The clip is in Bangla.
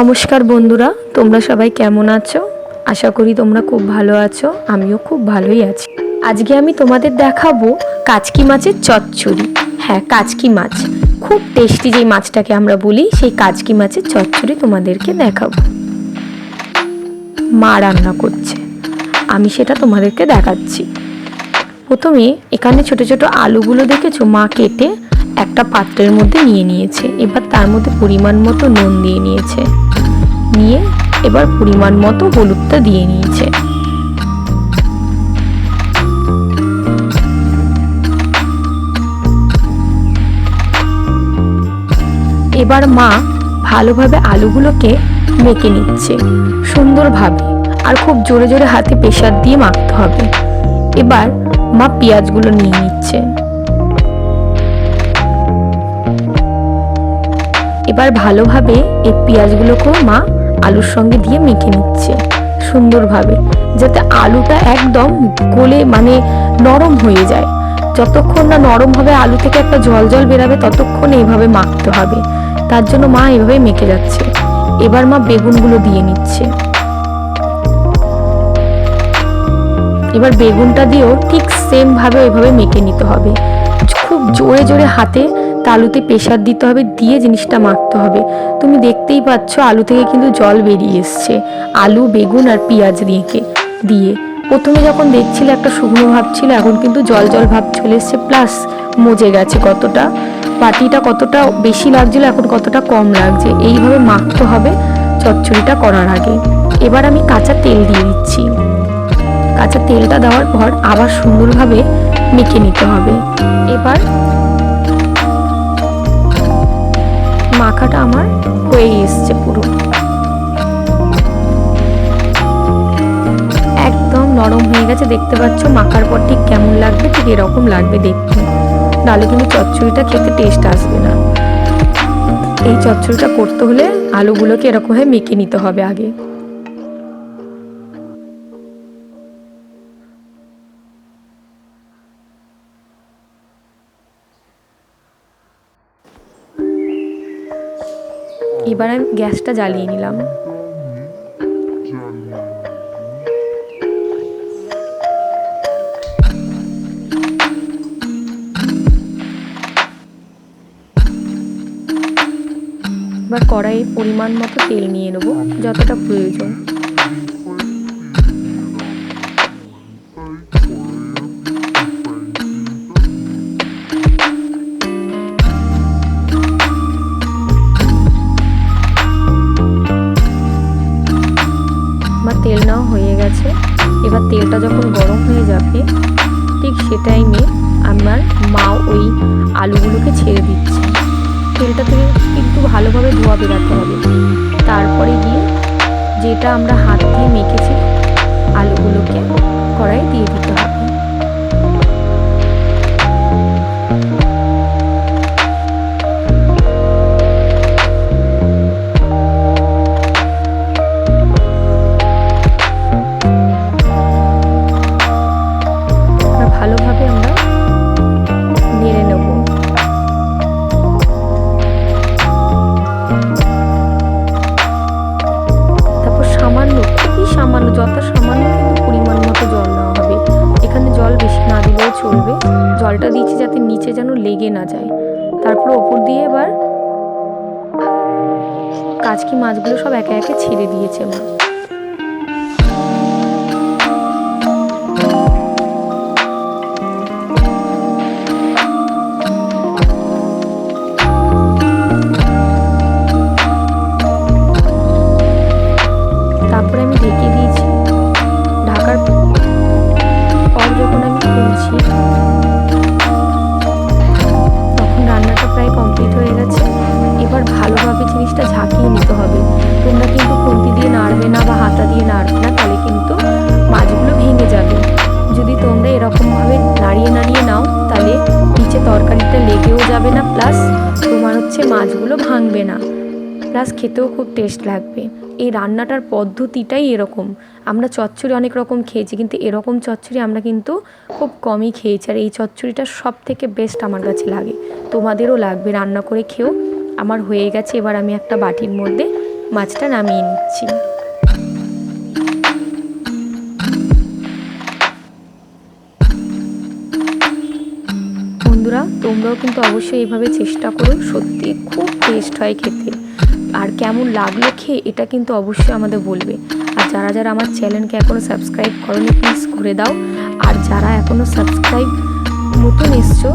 নমস্কার বন্ধুরা, তোমরা সবাই কেমন আছো? আশা করি তোমরা খুব ভালো আছো। আমিও খুব ভালোই আছি। আজকে আমি তোমাদের দেখাবো কাচকি মাছের চচ্চড়ি। হ্যাঁ, কাচকি মাছ খুব টেস্টি, যেই মাছটাকে আমরা বলি সেই কাচকি মাছের চচ্চড়ি তোমাদেরকে দেখাবো। মা রান্না করছে, আমি সেটা তোমাদেরকে দেখাচ্ছি। প্রথমে এখানে ছোট ছোট আলুগুলো দেখেছো মা কেটে একটা পাত্রের মধ্যে নিয়ে নিয়েছে। এবার তার মধ্যে পরিমাণ মতো নুন দিয়ে নিয়েছে, নিয়ে এবার পরিমাণ মতো হলুদটা দিয়ে নিয়েছে। এবার মা ভালোভাবে আলুগুলোকে মেখে নিচ্ছে সুন্দরভাবে, আর খুব জোরে জোরে হাতে প্রেসার দিয়ে মাখতে হবে। এবার মা পেঁয়াজগুলো নিয়ে নিচ্ছে। এবার ভালোভাবে এই পেঁয়াজগুলোকেও মা আলুর সঙ্গে দিয়ে মেখে নিচ্ছে সুন্দরভাবে, যাতে আলুটা একদম গলে নরম হয়ে যায়। যতক্ষণ না নরম হবে, আলু থেকে একটা জল জল বেরাবে, ততক্ষণ এইভাবে মাখতে হবে। তার জন্য মা এভাবে মেখে যাচ্ছে। এবার মা বেগুনগুলো দিয়ে নিচ্ছে। এবার বেগুনটা দিয়েও ঠিক সেম ভাবে এভাবে মেখে নিতে হবে। খুব জোরে জোরে হাতে আলুতে প্রেসার দিতে হবে, দিয়ে জিনিসটা মাখতে হবে। তুমি দেখতেই পাচ্ছ আলু থেকে কিন্তু জল বেরিয়ে এসছে, আলু বেগুন আর পেঁয়াজ দিয়ে প্রথমে যখন দেখছিলে একটা শুকনো ভাব ছিল, এখন কিন্তু জল জল ভাব চলে এসছে, প্লাস মজে গেছে। কতটা বাটিটা কতটা বেশি লাগছিল, এখন কতটা কম লাগছে। এইভাবে মাখতে হবে চচ্চড়িটা করার আগে। এবার আমি কাঁচা তেল দিয়ে দিচ্ছি। কাঁচা তেলটা দেওয়ার পর আবার সুন্দরভাবে মেখে নিতে হবে। এবার মাখাটা আমার হয়ে এসছে, পুরো একদম নরম হয়ে গেছে। দেখতে পাচ্ছ মাখার পর ঠিক কেমন লাগবে, ঠিক এরকম লাগবে দেখতে, নাহলে কিন্তু চচ্চড়িটা খেতে টেস্ট আসবে না। এই চচ্চড়িটা করতে হলে আলুগুলোকে এরকম ভাবে মেখে নিতে হবে আগে। এবার আমি গ্যাসটা জ্বালিয়ে নিলাম। এবার কড়াইয়ে পরিমাণ মতো তেল নিয়ে নেব, যতটা প্রয়োজন। তেল নেওয়া হয়ে গেছে। এবার তেলটা যখন গরম হয়ে যাবে, ঠিক সে টাইমে আমার মা ওই আলুগুলোকে ছেড়ে দিচ্ছে। তেলটা থেকে একটু ভালোভাবে ধোয়া বেরাতে হবে। তারপরে গিয়ে যেটা আমরা হাত দিয়ে মেখেছি আলুগুলোকে কড়াইয়ে দিয়ে দিতে হবে। ভালোভাবে আমরা নেড়ে নেব। তারপর সামান্য, খুবই সামান্য, যত সামান্য কিন্তু পরিমাণ মতো জল নেওয়া হবে। এখানে জল বেশি না দিলেও চলবে। জলটা দিয়েছি যাতে নিচে যেন লেগে না যায়। তারপর ওপর দিয়ে এবার কাচকি মাছগুলো সব একে একে ছেড়ে দিয়েছে মা। তারপরে আমি ঢেকে দিয়েছি। ঢাকার পর যখন আমি খুলছি, তখন রান্নাটা প্রায় কমপ্লিট হয়ে গেছে। এবার ভালোভাবে জিনিসটা ঝাঁকিয়ে নিতে হবে। তোমরা কিন্তু খুন্তি দিয়ে নাড়বে না বা হাতা দিয়ে নাড়বে না, তাহলে কিন্তু মাছগুলো ভেঙে যাবে। যদি তোমরা এরকমভাবে নাড়িয়ে নাড়িয়ে নাও, তাহলে নিচে তরকারিটা লেগেও যাবে না, প্লাস তোমার মাছগুলো ভাঙবে না, প্লাস খেতেও খুব টেস্ট লাগবে। এই রান্নাটার পদ্ধতিটাই এরকম। আমরা চচ্চড়ি অনেক রকম খেয়েছি, কিন্তু এরকম চচ্চড়ি আমরা কিন্তু খুব কমই খেয়েছি। আর এই চচ্চড়িটা সব থেকে বেস্ট আমার কাছে লাগে। তোমাদেরও লাগবে, রান্না করে খেও। আমার হয়ে গেছে। এবার আমি একটা বাটির মধ্যে মাছটা নামিয়ে নিচ্ছি। বন্ধুরা, তোমরাও কিন্তু অবশ্যই এইভাবে চেষ্টা করো, সত্যি খুব টেস্ট হয় খেতে। আর কেমন লাগলো খেয়ে এটা কিন্তু অবশ্যই আমাদের বলবে। আর যারা যারা আমার চ্যানেলকে এখনও সাবস্ক্রাইব করোনি প্লিজ করে দাও। আর যারা এখনও সাবস্ক্রাইব নতুন এসছো